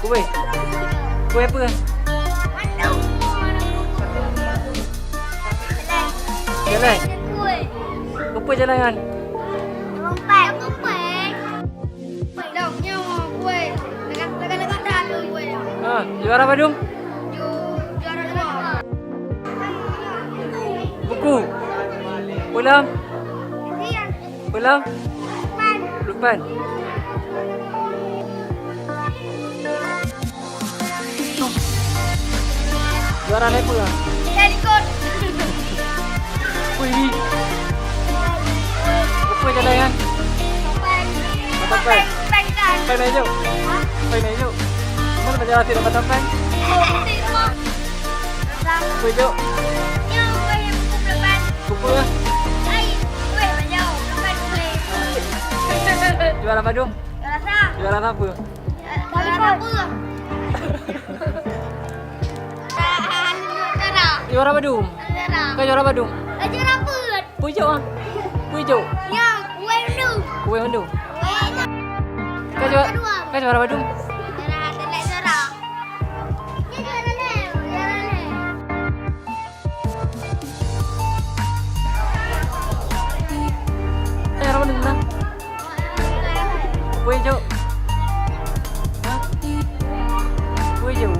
Kue. Kue apa? Jalan. Apa jalan kan? Juara Badung. Buku. Ulam. Ulam. Lupan. Juara apa lah? Wih. Apa jalan kan? Matapan. Pen hijau. Pen hijau. Mana berjalan tidak matapan? Buku hijau. Buku ya. Juara Badung. Juara apa? Juara Badung. Kau juara Badung. Buku hijau ah. Buku hijau. Kue Hondu. Kau juara Badung. Juara Badung mana? Kue hijau. Hah? Kue hijau.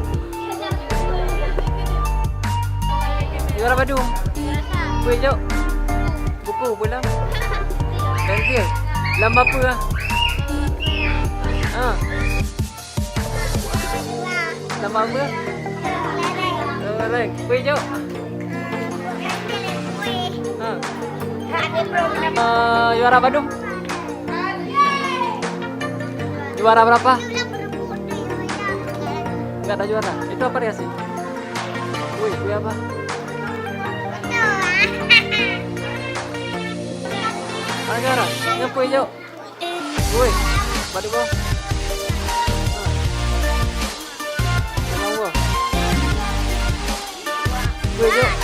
Juara Badung. Kue hijau. Buku pula. Dan dia. Lamba apa lah? Ha. Lamba apa? Lereng. Kue hijau. Ha. Juara Badung. Juara berapa? Enggak ada juara. Itu apa ya sih? Kue apa? Ada juara. Yang kue hijau. Kue. Badu bawah. Kue hijau.